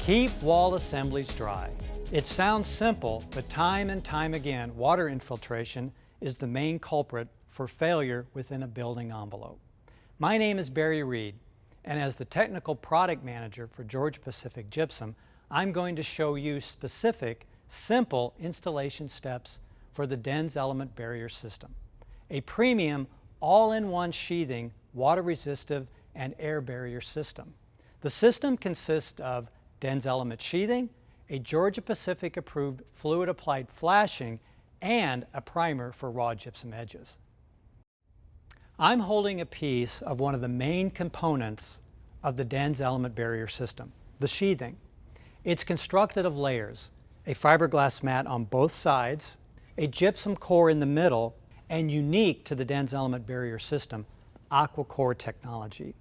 Keep wall assemblies dry. It sounds simple, but time and time again, water infiltration is the main culprit for failure within a building envelope. My name is Barry Reed, and as the Technical Product Manager for Georgia-Pacific Gypsum, I'm going to show you specific, simple installation steps for the DensElement barrier system, a premium all-in-one sheathing, water-resistive, and air barrier system. The system consists of DensElement sheathing, a Georgia-Pacific approved fluid-applied flashing, and a primer for raw gypsum edges. I'm holding a piece of one of the main components of the DensElement barrier system, the sheathing. It's constructed of layers, a fiberglass mat on both sides, a gypsum core in the middle, and unique to the DensElement barrier system, AquaCore technology.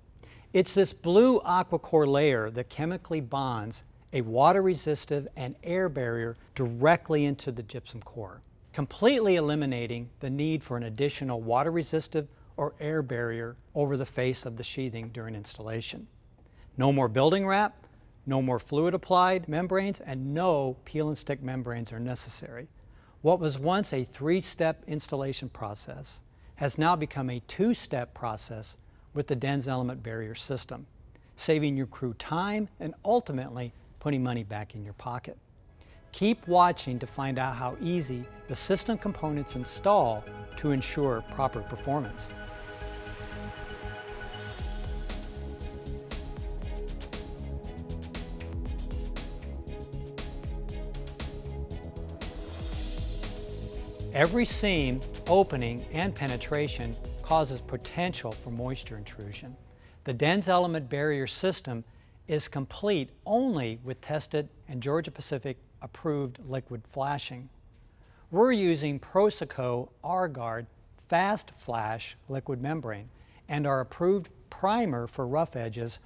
It's this blue AquaCore layer that chemically bonds a water-resistive and air barrier directly into the gypsum core, completely eliminating the need for an additional water-resistive or air barrier over the face of the sheathing during installation. No more building wrap, no more fluid-applied membranes, and no peel and stick membranes are necessary. What was once a three-step installation process has now become a two-step process with the DensElement barrier system, saving your crew time and ultimately putting money back in your pocket. Keep watching to find out how easy the system components install to ensure proper performance. Every seam, opening, and penetration causes potential for moisture intrusion. The DensElement barrier system is complete only with tested and Georgia-Pacific approved liquid flashing. We're using Proseco R-Guard Fast Flash liquid membrane and our approved primer for rough edges.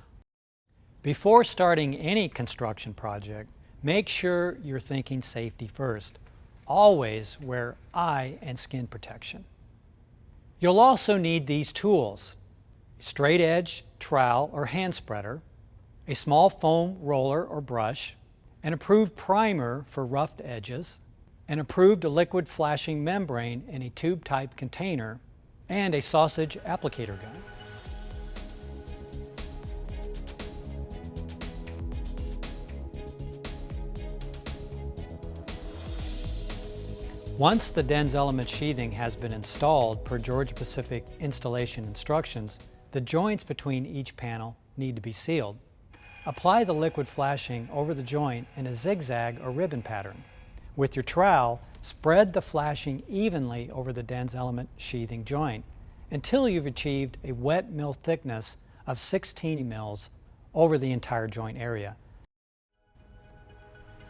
Before starting any construction project, make sure you're thinking safety first. Always wear eye and skin protection. You'll also need these tools: a straight edge trowel or hand spreader, a small foam roller or brush, an approved primer for roughed edges, an approved liquid flashing membrane in a tube type container, and a sausage applicator gun. Once the DensElement sheathing has been installed per Georgia-Pacific installation instructions, the joints between each panel need to be sealed. Apply the liquid flashing over the joint in a zigzag or ribbon pattern. With your trowel, spread the flashing evenly over the DensElement sheathing joint until you've achieved a wet mill thickness of 16 mils over the entire joint area.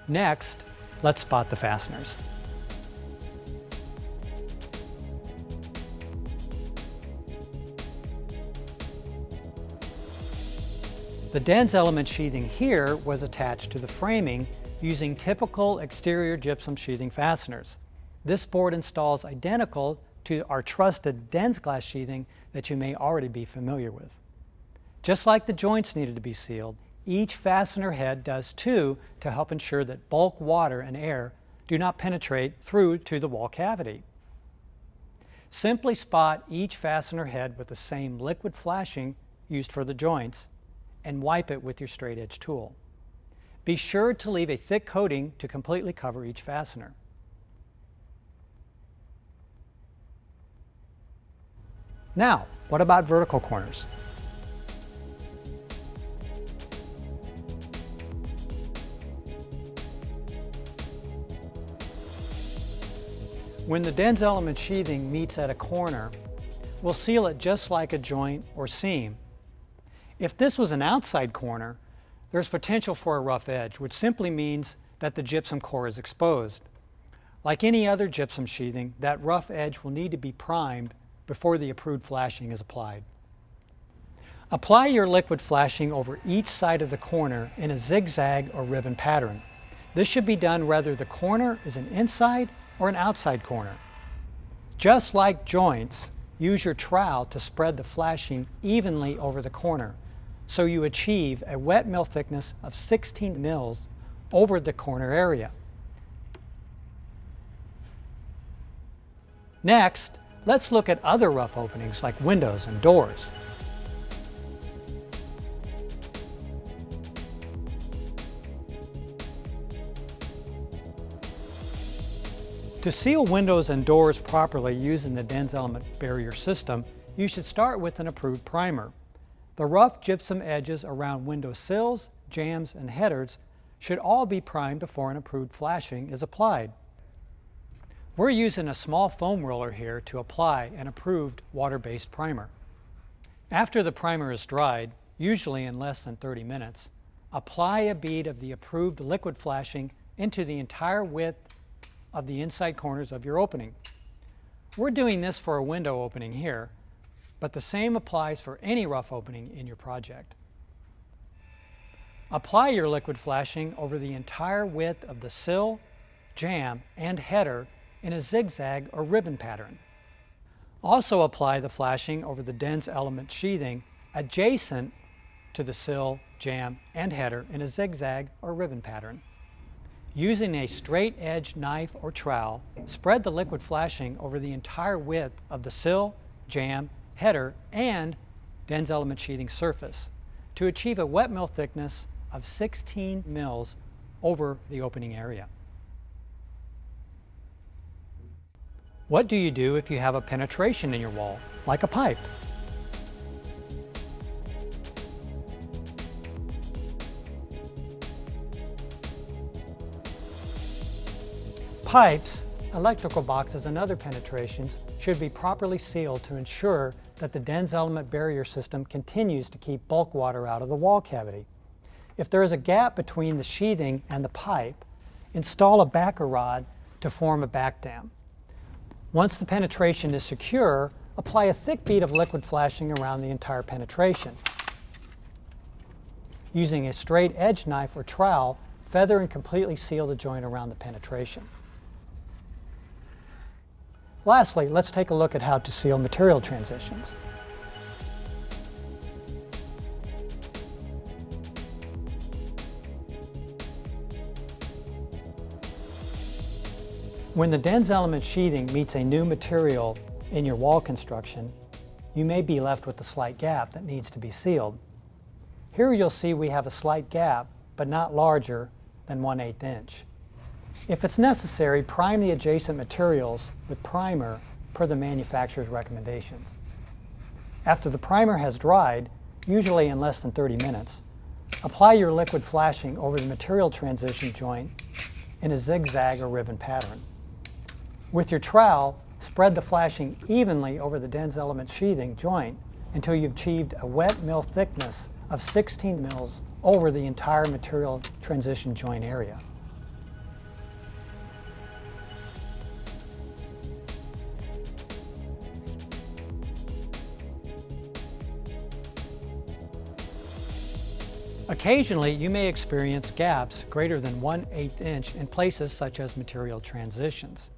Next, let's spot the fasteners. The DensElement sheathing here was attached to the framing using typical exterior gypsum sheathing fasteners. This board installs identical to our trusted DensGlass sheathing that you may already be familiar with. Just like the joints needed to be sealed, each fastener head does too, to help ensure that bulk water and air do not penetrate through to the wall cavity. Simply spot each fastener head with the same liquid flashing used for the joints and wipe it with your straight edge tool. Be sure to leave a thick coating to completely cover each fastener. Now, what about vertical corners? When the DensElement sheathing meets at a corner, we'll seal it just like a joint or seam. If this was an outside corner, there's potential for a rough edge, which simply means that the gypsum core is exposed. Like any other gypsum sheathing, that rough edge will need to be primed before the approved flashing is applied. Apply your liquid flashing over each side of the corner in a zigzag or ribbon pattern. This should be done whether the corner is an inside or an outside corner. Just like joints, use your trowel to spread the flashing evenly over the corner. so you achieve a wet mill thickness of 16 mils over the corner area. Next, let's look at other rough openings like windows and doors. To seal windows and doors properly using the DensElement barrier system, you should start with an approved primer. The rough gypsum edges around window sills, jambs, and headers should all be primed before an approved flashing is applied. We're using a small foam roller here to apply an approved water-based primer. After the primer is dried, usually in less than 30 minutes, apply a bead of the approved liquid flashing into the entire width of the inside corners of your opening. We're doing this for a window opening here, but the same applies for any rough opening in your project. Apply your liquid flashing over the entire width of the sill, jamb, and header in a zigzag or ribbon pattern. Also apply the flashing over the DensElement sheathing adjacent to the sill, jamb, and header in a zigzag or ribbon pattern. Using a straight edge knife or trowel, spread the liquid flashing over the entire width of the sill, jamb, header, and DensElement sheathing surface to achieve a wet mill thickness of 16 mils over the opening area. What do you do if you have a penetration in your wall, like a pipe? Pipes, electrical boxes, and other penetrations should be properly sealed to ensure that the DensElement barrier system continues to keep bulk water out of the wall cavity. If there is a gap between the sheathing and the pipe, install a backer rod to form a back dam. Once the penetration is secure, apply a thick bead of liquid flashing around the entire penetration. Using a straight edge knife or trowel, feather and completely seal the joint around the penetration. Lastly, let's take a look at how to seal material transitions. When the DensElement sheathing meets a new material in your wall construction, you may be left with a slight gap that needs to be sealed. Here you'll see we have a slight gap, but not larger than 1/8 inch. If it's necessary, prime the adjacent materials with primer per the manufacturer's recommendations. After the primer has dried, usually in less than 30 minutes, apply your liquid flashing over the material transition joint in a zigzag or ribbon pattern. With your trowel, spread the flashing evenly over the DensElement sheathing joint until you've achieved a wet mill thickness of 16 mils over the entire material transition joint area. Occasionally, you may experience gaps greater than 1/8 inch in places such as material transitions.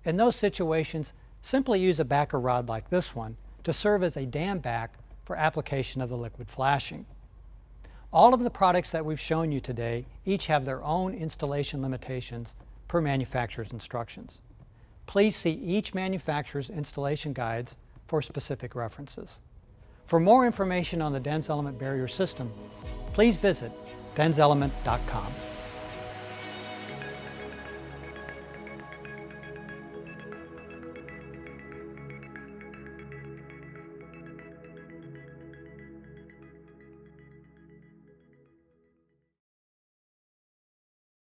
In those situations, simply use a backer rod like this one to serve as a dam back for application of the liquid flashing. All of the products that we've shown you today each have their own installation limitations per manufacturer's instructions. Please see each manufacturer's installation guides for specific references. For more information on the DensElement barrier system, please visit denselement.com.